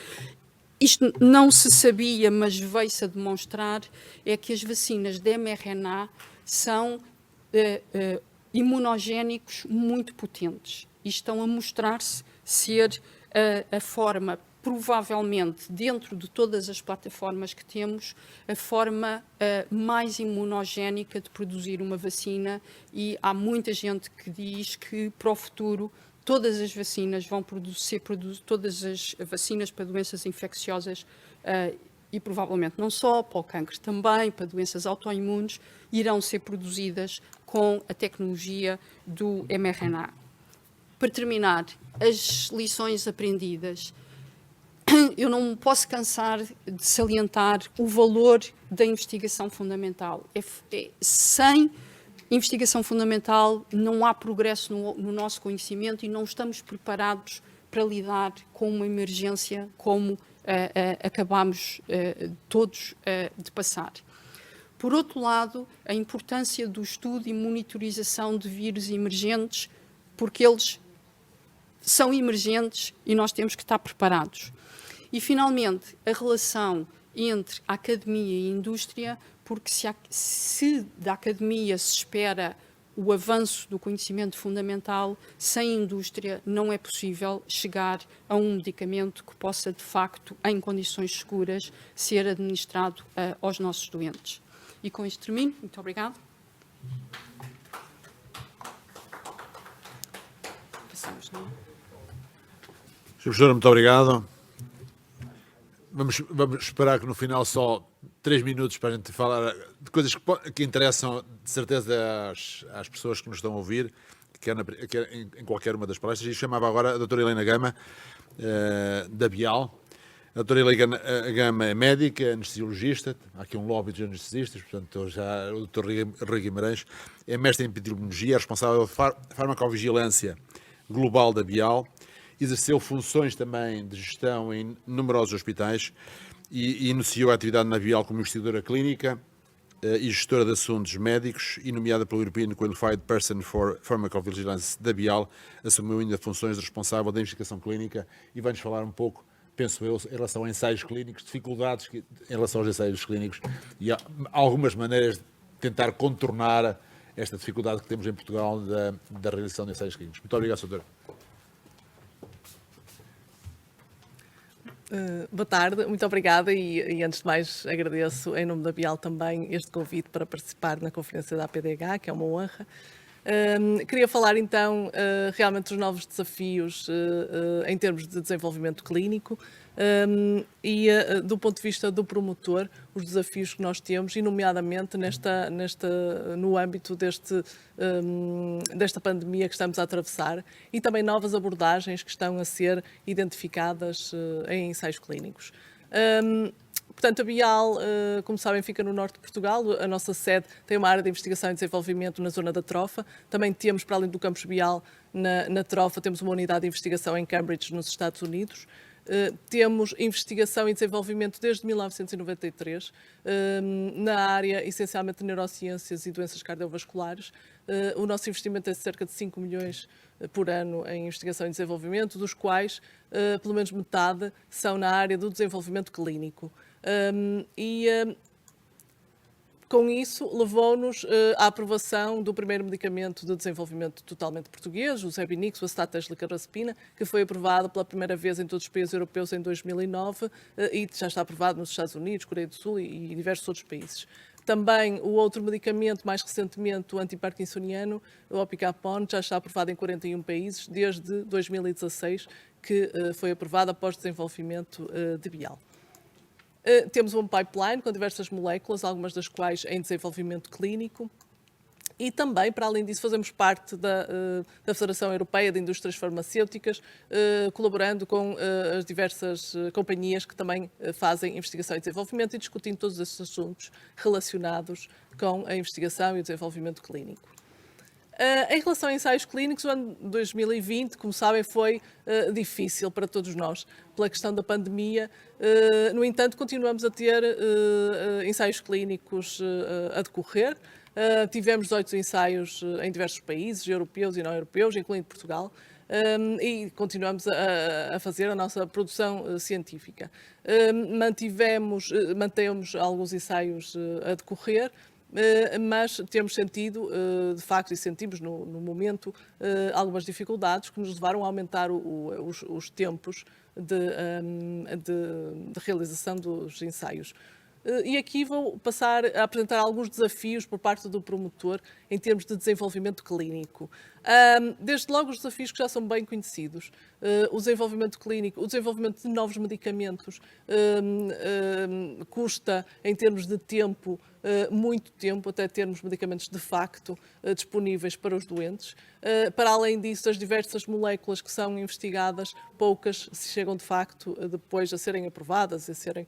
isto não se sabia, mas veio-se a demonstrar, é que as vacinas de mRNA são imunogénicos muito potentes e estão a mostrar-se ser a forma, provavelmente, dentro de todas as plataformas que temos, a forma mais imunogénica de produzir uma vacina, e há muita gente que diz que, para o futuro, todas as vacinas vão todas as vacinas para doenças infecciosas e provavelmente não só, para o cancro também, para doenças autoimunes, irão ser produzidas com a tecnologia do mRNA. Para terminar, as lições aprendidas. Eu não posso cansar de salientar o valor da investigação fundamental. Sem investigação fundamental não há progresso no nosso conhecimento e não estamos preparados para lidar com uma emergência como acabamos todos de passar. Por outro lado, a importância do estudo e monitorização de vírus emergentes, porque eles são emergentes e nós temos que estar preparados. E, finalmente, a relação entre a academia e a indústria, porque se da academia se espera o avanço do conhecimento fundamental, sem indústria não é possível chegar a um medicamento que possa, de facto, em condições seguras, ser administrado aos nossos doentes. E com isto termino. Muito obrigada. Passamos, não é? Sr. Professora, muito obrigado. Vamos esperar que no final só 3 minutos para a gente falar de coisas que interessam de certeza às pessoas que nos estão a ouvir, quer em qualquer uma das palestras. E chamava agora a doutora Helena Gama, da Bial. A A doutora Helena Gama é médica, anestesiologista, há aqui um lobby de anestesistas, portanto, já o doutor Rui Guimarães é mestre em epidemiologia, é responsável pela farmacovigilância global da Bial, exerceu funções também de gestão em numerosos hospitais e iniciou a atividade na Bial como investigadora clínica e gestora de assuntos médicos e nomeada pelo European Qualified Person for Pharmacovigilance da Bial, assumiu ainda funções de responsável da investigação clínica e vai-nos falar um pouco, penso eu, em relação a ensaios clínicos, dificuldades em relação aos ensaios clínicos e há algumas maneiras de tentar contornar esta dificuldade que temos em Portugal da realização de ensaios clínicos. Muito obrigado, Sr. Doutor. Boa tarde, muito obrigada e antes de mais agradeço em nome da Bial também este convite para participar na conferência da APDH, que é uma honra. Queria falar então realmente dos novos desafios em termos de desenvolvimento clínico e do ponto de vista do promotor, os desafios que nós temos e nomeadamente no âmbito desta pandemia que estamos a atravessar e também novas abordagens que estão a ser identificadas em ensaios clínicos. Portanto, a Bial, como sabem, fica no norte de Portugal. A nossa sede tem uma área de investigação e desenvolvimento na zona da Trofa. Também temos, para além do campus Bial, na Trofa, temos uma unidade de investigação em Cambridge, nos Estados Unidos. Temos investigação e desenvolvimento desde 1993, na área essencialmente de neurociências e doenças cardiovasculares. O nosso investimento é de cerca de 5 milhões por ano em investigação e desenvolvimento, dos quais pelo menos metade são na área do desenvolvimento clínico. Com isso, levou-nos à aprovação do primeiro medicamento de desenvolvimento totalmente português, o Zebinix, o acetato de eslicarbazepina, que foi aprovado pela primeira vez em todos os países europeus em 2009 e já está aprovado nos Estados Unidos, Coreia do Sul e diversos outros países. Também o outro medicamento, mais recentemente, o antiparkinsoniano, o Opicapone, já está aprovado em 41 países desde 2016, que foi aprovado após desenvolvimento de Bial. Temos um pipeline com diversas moléculas, algumas das quais em desenvolvimento clínico. E também, para além disso, fazemos parte da Federação Europeia de Indústrias Farmacêuticas, colaborando com as diversas companhias que também fazem investigação e desenvolvimento e discutindo todos esses assuntos relacionados com a investigação e o desenvolvimento clínico. Em relação a ensaios clínicos, o ano 2020, como sabem, foi difícil para todos nós, pela questão da pandemia. No entanto, continuamos a ter ensaios clínicos a decorrer. Tivemos 18 ensaios em diversos países, europeus e não europeus, incluindo Portugal, e continuamos a fazer a nossa produção científica. Mantemos alguns ensaios a decorrer, mas temos sentido, de facto, e sentimos no momento, algumas dificuldades que nos levaram a aumentar os tempos de realização dos ensaios. E aqui vou passar a apresentar alguns desafios por parte do promotor em termos de desenvolvimento clínico. Desde logo os desafios que já são bem conhecidos. O desenvolvimento clínico, o desenvolvimento de novos medicamentos custa, em termos de tempo, muito tempo até termos medicamentos de facto disponíveis para os doentes. Para além disso, as diversas moléculas que são investigadas, poucas se chegam de facto depois a serem aprovadas e a serem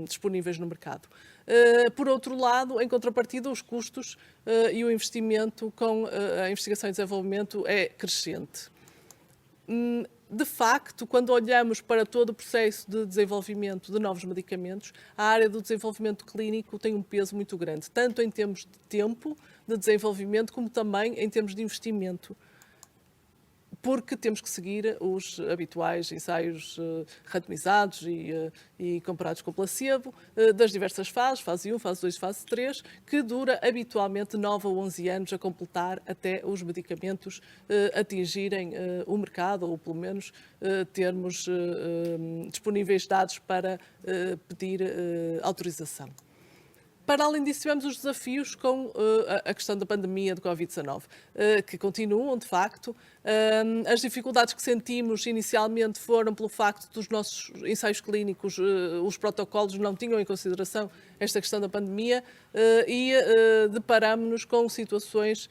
disponíveis no mercado. Por outro lado, em contrapartida, os custos e o investimento com a investigação e desenvolvimento é crescente. De facto, quando olhamos para todo o processo de desenvolvimento de novos medicamentos, a área do desenvolvimento clínico tem um peso muito grande, tanto em termos de tempo de desenvolvimento, como também em termos de investimento. Porque temos que seguir os habituais ensaios randomizados e comparados com placebo das diversas fases, fase 1, fase 2, fase 3, que dura habitualmente 9 a 11 anos a completar até os medicamentos atingirem o mercado, ou pelo menos termos disponíveis dados para pedir autorização. Para além disso, tivemos os desafios com a questão da pandemia de Covid-19, que continuam, de facto. As dificuldades que sentimos inicialmente foram pelo facto dos nossos ensaios clínicos, os protocolos não tinham em consideração esta questão da pandemia, deparamos-nos com situações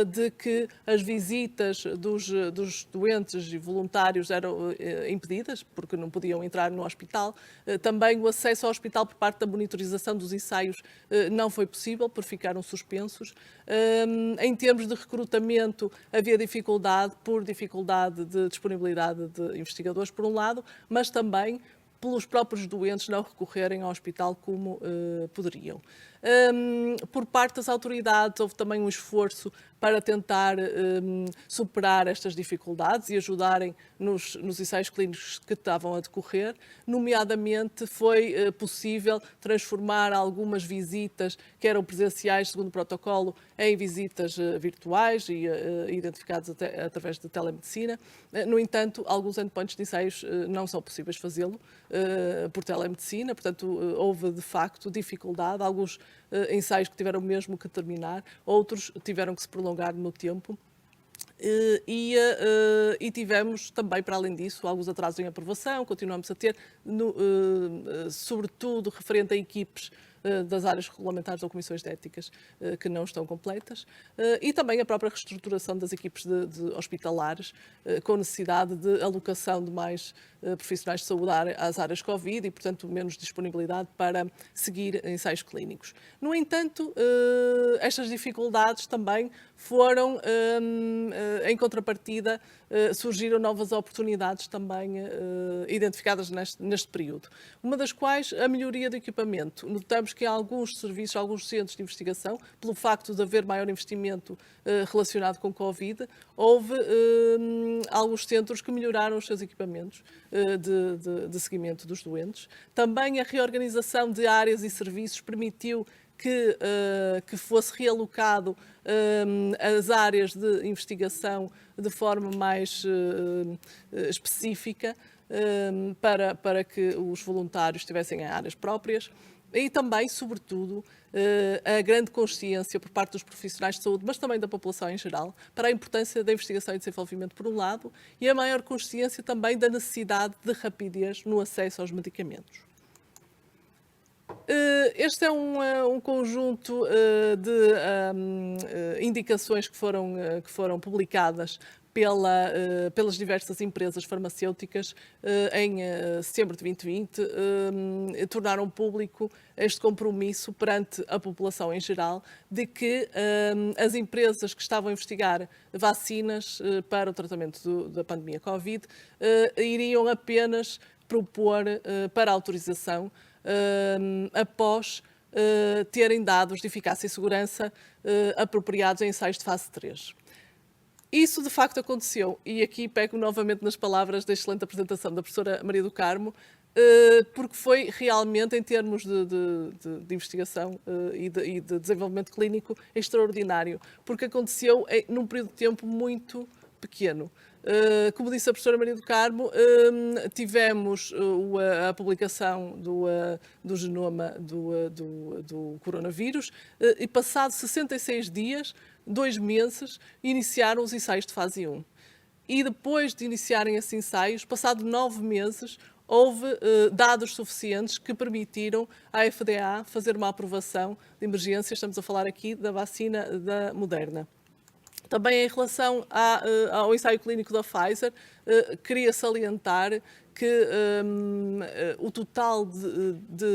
de que as visitas dos doentes e voluntários eram impedidas, porque não podiam entrar no hospital. Também o acesso ao hospital por parte da monitorização dos ensaios não foi possível, porque ficaram suspensos. Em termos de recrutamento, havia dificuldade de disponibilidade de investigadores, por um lado, mas também pelos próprios doentes não recorrerem ao hospital como poderiam. Por parte das autoridades, houve também um esforço para tentar superar estas dificuldades e ajudarem nos ensaios clínicos que estavam a decorrer. Nomeadamente, foi possível transformar algumas visitas que eram presenciais, segundo o protocolo, em visitas virtuais e identificadas através de telemedicina. No entanto, alguns endpoints de ensaios não são possíveis fazê-lo por telemedicina, portanto, houve de facto dificuldade. Alguns ensaios que tiveram mesmo que terminar, outros tiveram que se prolongar no tempo. E tivemos também, para além disso, alguns atrasos em aprovação, continuamos a ter, sobretudo referente a equipes das áreas regulamentares ou comissões de éticas que não estão completas, e também a própria reestruturação das equipes de hospitalares, com necessidade de alocação de mais profissionais de saúde às áreas Covid e, portanto, menos disponibilidade para seguir ensaios clínicos. No entanto, estas dificuldades também foram, em contrapartida, surgiram novas oportunidades também identificadas neste período. Uma das quais a melhoria do equipamento. Notamos que em alguns serviços, alguns centros de investigação, pelo facto de haver maior investimento relacionado com Covid, houve alguns centros que melhoraram os seus equipamentos de seguimento dos doentes. Também a reorganização de áreas e serviços permitiu que fosse realocado as áreas de investigação de forma mais específica para que os voluntários tivessem áreas próprias. E também, sobretudo, a grande consciência por parte dos profissionais de saúde, mas também da população em geral, para a importância da investigação e desenvolvimento, por um lado, e a maior consciência também da necessidade de rapidez no acesso aos medicamentos. Este é um conjunto de indicações que foram publicadas pelas diversas empresas farmacêuticas em setembro de 2020, tornaram público este compromisso perante a população em geral de que as empresas que estavam a investigar vacinas para o tratamento da pandemia Covid iriam apenas propor para autorização após terem dados de eficácia e segurança apropriados em ensaios de fase 3. Isso, de facto, aconteceu, e aqui pego novamente nas palavras da excelente apresentação da professora Maria do Carmo, porque foi realmente, em termos de investigação e de desenvolvimento clínico, extraordinário, porque aconteceu num período de tempo muito pequeno. Como disse a professora Maria do Carmo, tivemos a publicação do genoma do coronavírus e, passados 66 dias, 2 meses, iniciaram os ensaios de fase 1. E depois de iniciarem esses ensaios, passado 9 meses, houve dados suficientes que permitiram à FDA fazer uma aprovação de emergência. Estamos a falar aqui da vacina da Moderna. Também em relação ao ensaio clínico da Pfizer, queria salientar que o total de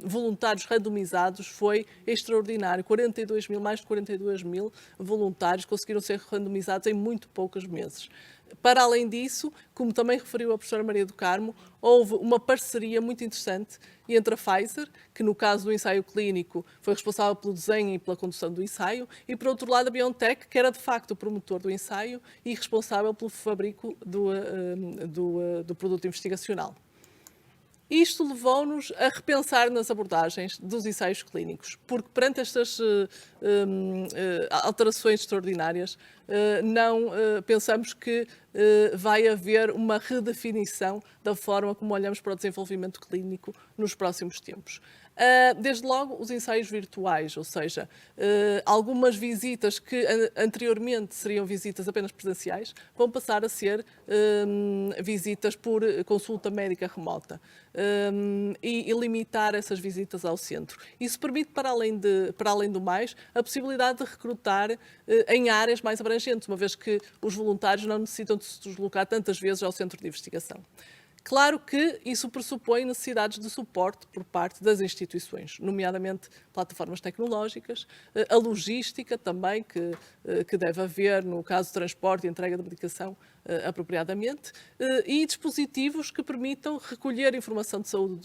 voluntários randomizados foi extraordinário. Mais de 42 mil voluntários conseguiram ser randomizados em muito poucos meses. Para além disso, como também referiu a professora Maria do Carmo, houve uma parceria muito interessante entre a Pfizer, que no caso do ensaio clínico foi responsável pelo desenho e pela condução do ensaio, e por outro lado a BioNTech, que era de facto o promotor do ensaio e responsável pelo fabrico do produto investigacional. Isto levou-nos a repensar nas abordagens dos ensaios clínicos, porque perante estas alterações extraordinárias, não pensamos que vai haver uma redefinição da forma como olhamos para o desenvolvimento clínico nos próximos tempos. Desde logo, os ensaios virtuais, ou seja, algumas visitas que anteriormente seriam visitas apenas presenciais, vão passar a ser visitas por consulta médica remota e limitar essas visitas ao centro. Isso permite, para além do mais, a possibilidade de recrutar em áreas mais abrangentes, uma vez que os voluntários não necessitam de se deslocar tantas vezes ao centro de investigação. Claro que isso pressupõe necessidades de suporte por parte das instituições, nomeadamente plataformas tecnológicas, a logística também, que deve haver no caso de transporte e entrega de medicação apropriadamente, e dispositivos que permitam recolher informação de saúde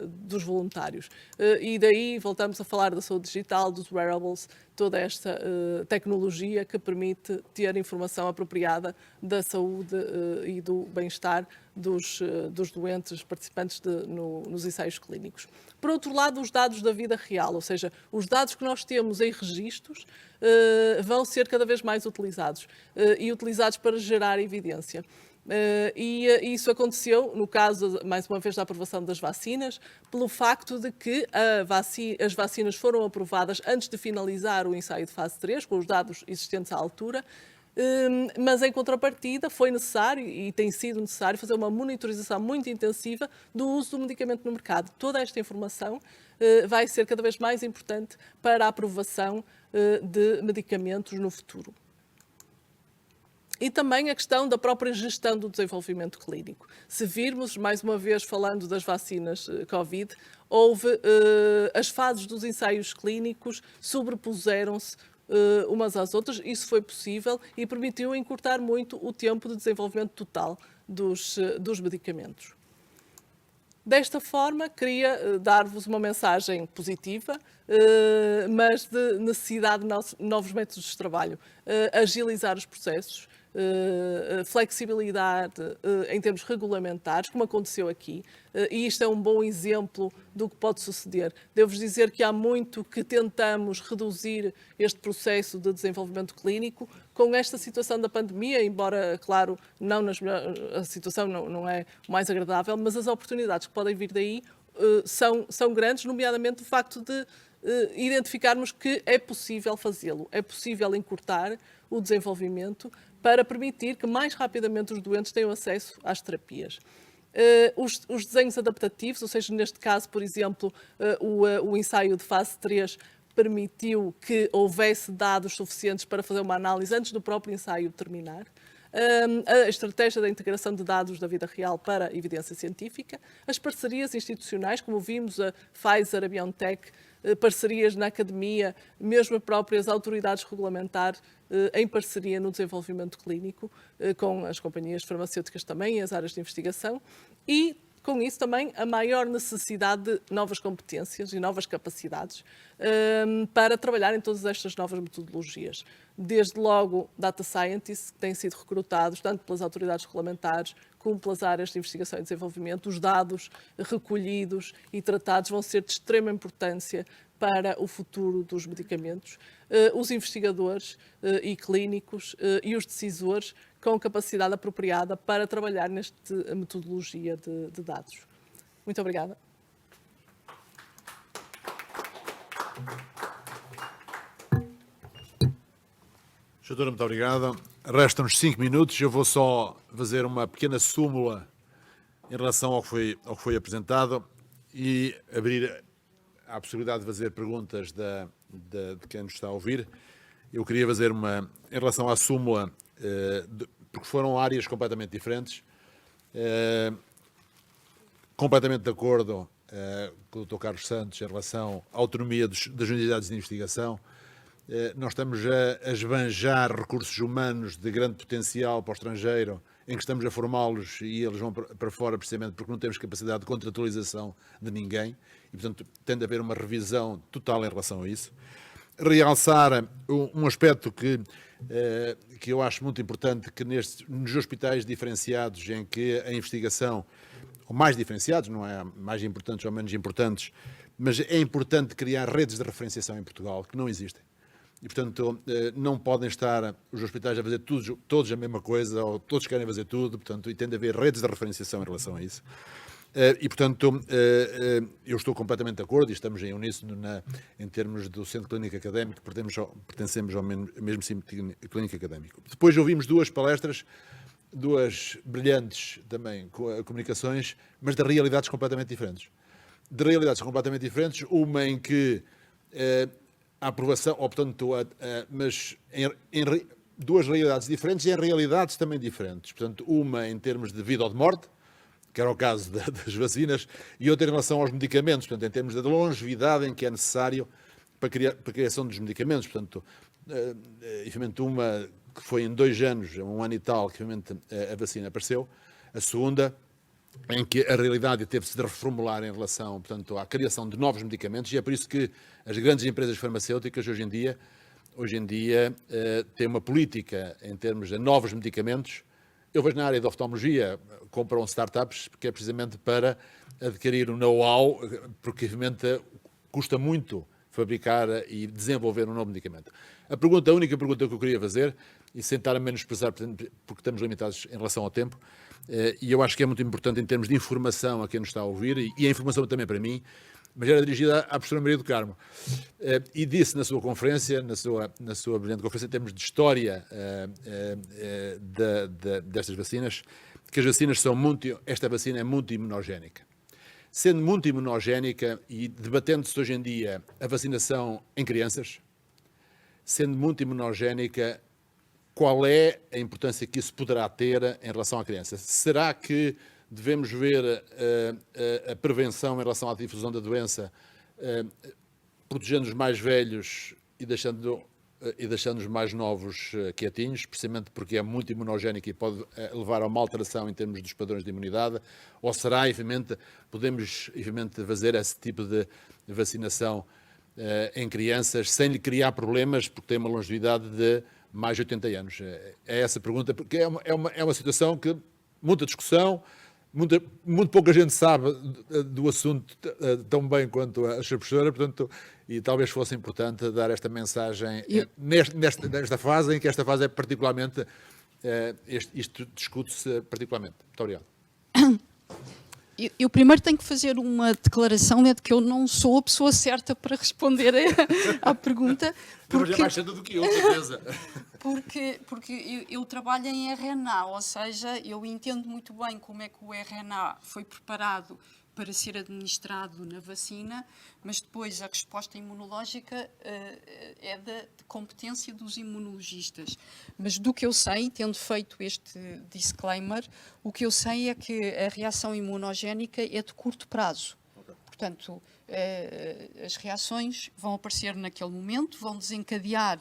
dos voluntários. E daí voltamos a falar da saúde digital, dos wearables, toda esta tecnologia que permite ter informação apropriada da saúde e do bem-estar dos doentes participantes nos ensaios clínicos. Por outro lado, os dados da vida real, ou seja, os dados que nós temos em registros, vão ser cada vez mais utilizados e utilizados para gerar evidência. E isso aconteceu, no caso, mais uma vez, da aprovação das vacinas, pelo facto de que as vacinas foram aprovadas antes de finalizar o ensaio de fase 3, com os dados existentes à altura, mas em contrapartida foi necessário e tem sido necessário fazer uma monitorização muito intensiva do uso do medicamento no mercado. Toda esta informação vai ser cada vez mais importante para a aprovação de medicamentos no futuro. E também a questão da própria gestão do desenvolvimento clínico. Se virmos, mais uma vez falando das vacinas Covid, as fases dos ensaios clínicos sobrepuseram-se umas às outras. Isso foi possível e permitiu encurtar muito o tempo de desenvolvimento total dos medicamentos. Desta forma, queria dar-vos uma mensagem positiva, mas de necessidade de novos métodos de trabalho, agilizar os processos, flexibilidade em termos regulamentares, como aconteceu aqui, e isto é um bom exemplo do que pode suceder. Devo-vos dizer que há muito que tentamos reduzir este processo de desenvolvimento clínico. Com esta situação da pandemia, embora, claro, a situação não é o mais agradável, mas as oportunidades que podem vir daí são grandes, nomeadamente o facto de identificarmos que é possível fazê-lo, é possível encurtar o desenvolvimento para permitir que mais rapidamente os doentes tenham acesso às terapias. Os desenhos adaptativos, ou seja, neste caso, por exemplo, o ensaio de fase 3 permitiu que houvesse dados suficientes para fazer uma análise antes do próprio ensaio terminar. A estratégia da integração de dados da vida real para a evidência científica, as parcerias institucionais, como vimos, a Pfizer, a BioNTech, parcerias na academia, mesmo as próprias autoridades regulamentares em parceria no desenvolvimento clínico, com as companhias farmacêuticas também e as áreas de investigação, e com isso também a maior necessidade de novas competências e novas capacidades para trabalhar em todas estas novas metodologias. Desde logo, data scientists, que têm sido recrutados tanto pelas autoridades regulamentares como pelas áreas de investigação e desenvolvimento. Os dados recolhidos e tratados vão ser de extrema importância para o futuro dos medicamentos. Os investigadores e clínicos e os decisores com capacidade apropriada para trabalhar nesta metodologia de dados. Muito obrigada. Doutora, muito obrigado. Restam-nos 5 minutos. Eu vou só fazer uma pequena súmula em relação ao que foi apresentado e abrir a possibilidade de fazer perguntas de quem nos está a ouvir. Eu queria fazer em relação à súmula, porque foram áreas completamente diferentes, completamente de acordo com o Dr. Carlos Santos em relação à autonomia das unidades de investigação. Nós estamos a esbanjar recursos humanos de grande potencial para o estrangeiro, em que estamos a formá-los e eles vão para fora precisamente porque não temos capacidade de contratualização de ninguém e, portanto, tem de haver uma revisão total em relação a isso. Realçar um aspecto que eu acho muito importante, que nos hospitais diferenciados em que a investigação, ou mais diferenciados, não é mais importantes ou menos importantes, mas é importante criar redes de referenciação em Portugal, que não existem. E, portanto, não podem estar os hospitais a fazer todos a mesma coisa, ou todos querem fazer tudo, portanto, e tem de haver redes de referenciação em relação a isso. E, portanto, eu estou completamente de acordo e estamos em uníssono em termos do Centro Clínico Académico, pertencemos ao mesmo Centro Clínico Académico. Depois ouvimos duas palestras, duas brilhantes também comunicações, mas de realidades completamente diferentes. Uma em que a aprovação, ou portanto, mas duas realidades diferentes e em realidades também diferentes. Portanto, uma em termos de vida ou de morte, que era o caso das vacinas, e outra em relação aos medicamentos, portanto, em termos da longevidade em que é necessário para a criação dos medicamentos. Portanto, efetivamente, uma que foi em 2 anos, 1 ano e tal, que efetivamente a vacina apareceu. A segunda, em que a realidade teve-se de reformular em relação, portanto, à criação de novos medicamentos, e é por isso que as grandes empresas farmacêuticas hoje em dia têm uma política em termos de novos medicamentos. Eu vejo na área da oftalmologia, compram startups, que é precisamente para adquirir um know-how, porque, evidentemente, custa muito fabricar e desenvolver um novo medicamento. A única pergunta que eu queria fazer, e sem estar a menosprezar, porque estamos limitados em relação ao tempo, e eu acho que é muito importante em termos de informação a quem nos está a ouvir, e a informação também para mim, mas era dirigida à professora Maria do Carmo. E disse na sua conferência, na sua brilhante conferência, em termos de história destas vacinas, que as vacinas esta vacina é muito imunogénica. Sendo muito imunogénica e debatendo-se hoje em dia a vacinação em crianças, sendo muito imunogénica, qual é a importância que isso poderá ter em relação à criança? Será que devemos ver a prevenção em relação à difusão da doença, protegendo os mais velhos e deixando os mais novos quietinhos, precisamente porque é muito imunogénico e pode levar a uma alteração em termos dos padrões de imunidade? Ou será, evidentemente, podemos fazer esse tipo de vacinação em crianças sem lhe criar problemas, porque tem uma longevidade de mais de 80 anos? É essa a pergunta, porque é uma situação que muita discussão, muito pouca gente sabe do assunto tão bem quanto a sua professora, portanto, e talvez fosse importante dar esta mensagem nesta fase, em que esta fase é particularmente, isto discute-se particularmente. Muito obrigado. Eu primeiro tenho que fazer uma declaração, é de que eu não sou a pessoa certa para responder à pergunta. Porque... Mas é mais certa do que eu, certeza. Porque eu trabalho em RNA, ou seja, eu entendo muito bem como é que o RNA foi preparado para ser administrado na vacina, mas depois a resposta imunológica é da competência dos imunologistas. Mas do que eu sei, tendo feito este disclaimer, o que eu sei é que a reação imunogénica é de curto prazo. Portanto, as reações vão aparecer naquele momento, vão desencadear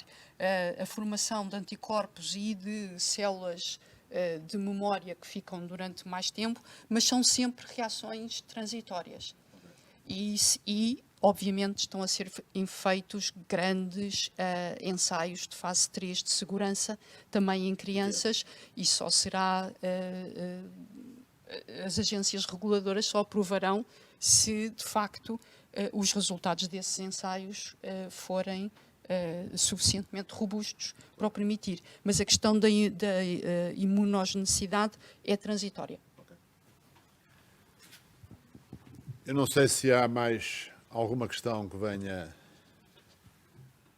a formação de anticorpos e de células de memória que ficam durante mais tempo, mas são sempre reações transitórias. E obviamente, estão a ser feitos grandes ensaios de fase 3 de segurança, também em crianças, e só será... as agências reguladoras só aprovarão se, de facto, os resultados desses ensaios forem suficientemente robustos para o permitir. Mas a questão da imunogenicidade é transitória. Eu não sei se há mais alguma questão que venha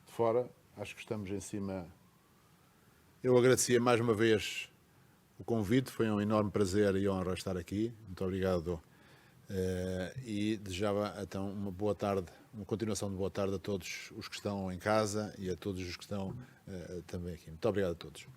de fora. Acho que estamos em cima. Eu agradecia mais uma vez o convite. Foi um enorme prazer e honra estar aqui. Muito obrigado. E desejava então uma boa tarde, uma continuação de boa tarde a todos os que estão em casa e a todos os que estão também aqui. Muito obrigado a todos.